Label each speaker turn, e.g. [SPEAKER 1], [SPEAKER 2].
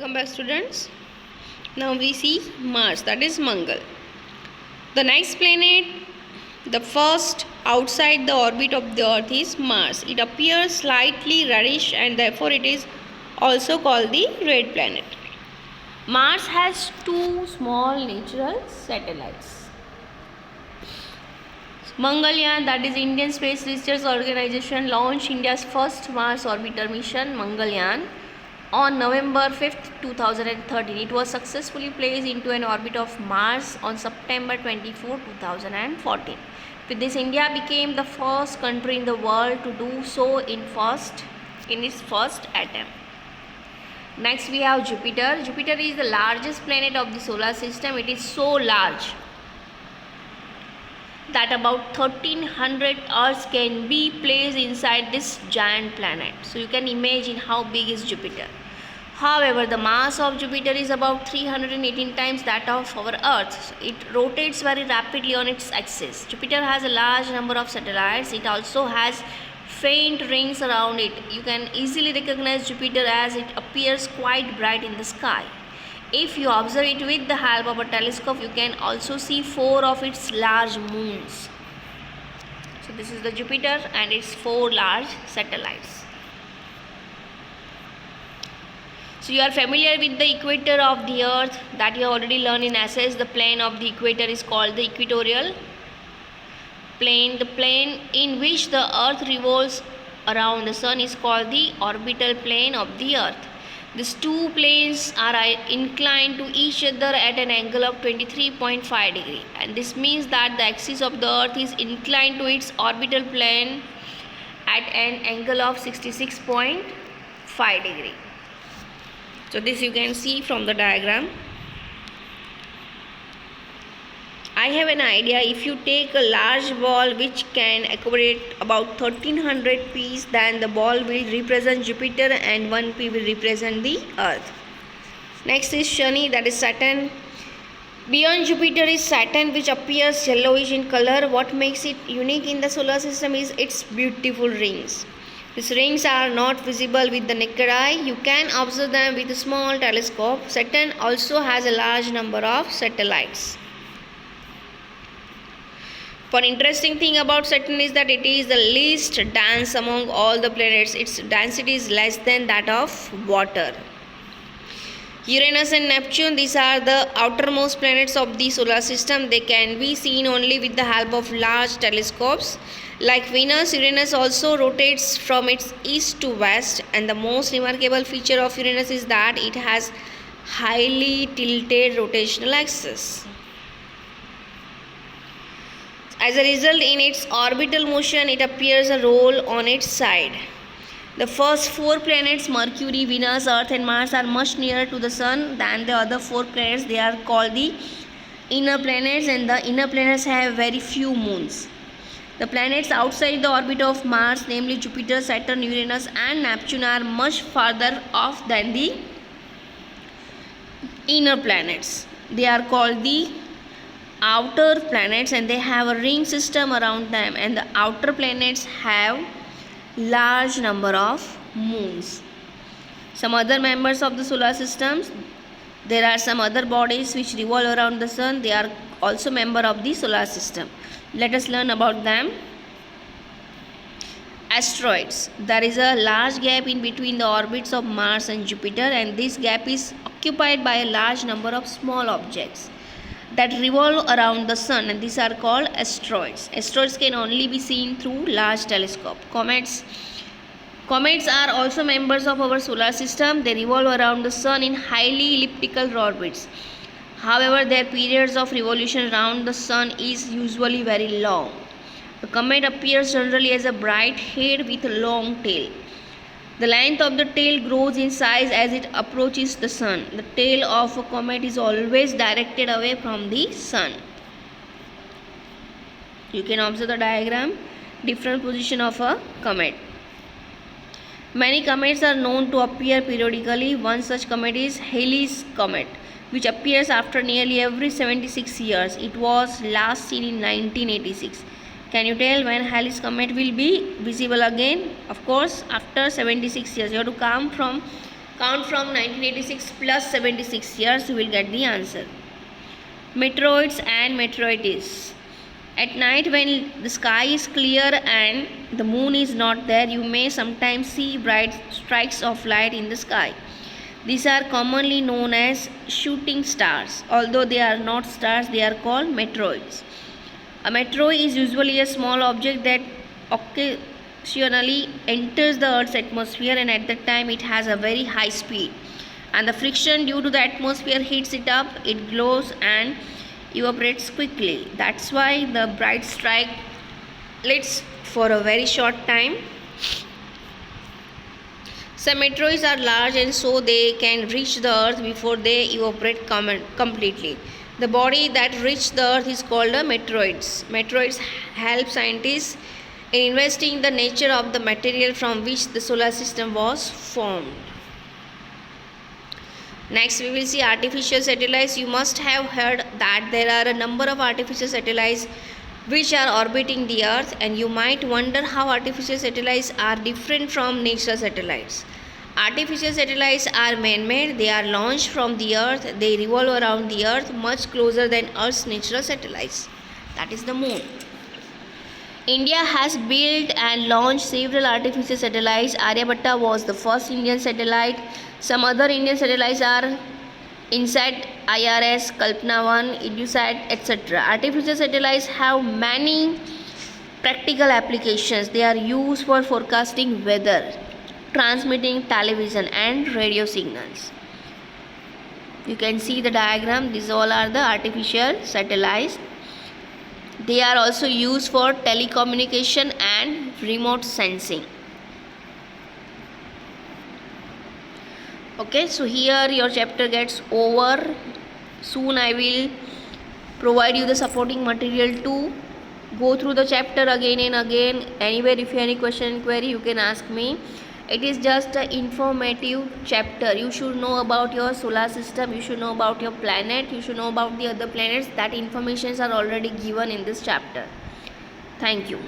[SPEAKER 1] Welcome back, students. Now we see Mars, that is Mangal. The next planet, the first outside the orbit of the Earth, is Mars. It appears slightly reddish and therefore it is also called the red planet. Mars has two small natural satellites. Mangalyaan, that is Indian Space Research Organization, launched India's first Mars orbiter mission, Mangalyaan, on November 5th, 2013. It was successfully placed into an orbit of Mars on September 24, 2014. With this, India became the first country in the world to do so in its first attempt. Next, we have Jupiter. Jupiter is the largest planet of the solar system. It is so large that about 1300 Earths can be placed inside this giant planet. So you can imagine how big is Jupiter. However, the mass of Jupiter is about 318 times that of our Earth. So it rotates very rapidly on its axis. Jupiter has a large number of satellites. It also has faint rings around it. You can easily recognize Jupiter as it appears quite bright in the sky. If you observe it with the help of a telescope, you can also see 4 of its large moons. So this is the Jupiter and its 4 large satellites. So you are familiar with the equator of the Earth that you have already learned in essays. The plane of the equator is called the equatorial plane. The plane in which the Earth revolves around the Sun is called the orbital plane of the Earth. These two planes are inclined to each other at an angle of 23.5 degree, and this means that the axis of the Earth is inclined to its orbital plane at an angle of 66.5 degree. So this you can see from the diagram. I have an idea. If you take a large ball which can accommodate about 1300 pieces, then the ball will represent Jupiter and 1 pea will represent the Earth. Next is Shani, that is Saturn. Beyond Jupiter is Saturn, which appears yellowish in color. What makes it unique in the solar system is its beautiful rings. These rings are not visible with the naked eye. You can observe them with a small telescope. Saturn also has a large number of satellites. One interesting thing about Saturn is that it is the least dense among all the planets. Its density is less than that of water. Uranus and Neptune, these are the outermost planets of the solar system. They can be seen only with the help of large telescopes. Like Venus, Uranus also rotates from its east to west, and the most remarkable feature of Uranus is that it has highly tilted rotational axis. As a result, in its orbital motion, it appears a roll on its side. The first 4 planets, Mercury, Venus, Earth and Mars, are much nearer to the Sun than the other 4 planets. They are called the inner planets, and the inner planets have very few moons. The planets outside the orbit of Mars, namely Jupiter, Saturn, Uranus and Neptune, are much farther off than the inner planets. They are called the outer planets, and they have a ring system around them, and the outer planets have large number of moons. Some other members of the solar systems, there are some other bodies which revolve around the Sun. They are also member of the solar system. Let us learn about them. Asteroids. There is a large gap in between the orbits of Mars and Jupiter, and this gap is occupied by a large number of small objects that revolve around the Sun, and these are called asteroids. Asteroids can only be seen through large telescope. Comets are also members of our solar system. They revolve around the Sun in highly elliptical orbits. However, their periods of revolution around the Sun is usually very long. A comet appears generally as a bright head with a long tail. The length of the tail grows in size as it approaches the Sun. The tail of a comet is always directed away from the Sun. You can observe the diagram, different position of a comet. Many comets are known to appear periodically. One such comet is Halley's Comet, which appears after nearly every 76 years. It was last seen in 1986. Can you tell when Halley's Comet will be visible again? Of course, after 76 years. You have to come Count from 1986 plus 76 years, you will get the answer. Meteoroids and meteorites. At night, when the sky is clear and the moon is not there, you may sometimes see bright strikes of light in the sky. These are commonly known as shooting stars. Although they are not stars, they are called meteoroids. A meteoroid is usually a small object that occasionally enters the Earth's atmosphere, and at that time it has a very high speed. And the friction due to the atmosphere heats it up, it glows and evaporates quickly. That's why the bright strike lasts for a very short time. Some meteoroids are large and so they can reach the earth before they evaporate completely. The body that reaches the earth is called a meteoroids. Meteoroids help scientists in investigating the nature of the material from which the solar system was formed. Next, we will see artificial satellites. You must have heard that there are a number of artificial satellites which are orbiting the earth, and you might wonder how artificial satellites are different from natural satellites. Artificial satellites are man-made. They are launched from the earth. They revolve around the earth much closer than Earth's natural satellites. That is the moon. India has built and launched several artificial satellites. Aryabhatta was the first Indian satellite. Some other Indian satellites are INSAT, IRS, Kalpana 1, EduSat, etc. Artificial satellites have many practical applications. They are used for forecasting weather, transmitting television and radio signals. You can see the diagram. These all are the artificial satellites. They are also used for telecommunication and remote sensing. Okay, so here your chapter gets over. Soon I will provide you the supporting material to go through the chapter again and again. Anywhere, if you have any question, query, you can ask me. It is just an informative chapter. You should know about your solar system, you should know about your planet, you should know about the other planets. That informations are already given in this chapter. Thank you.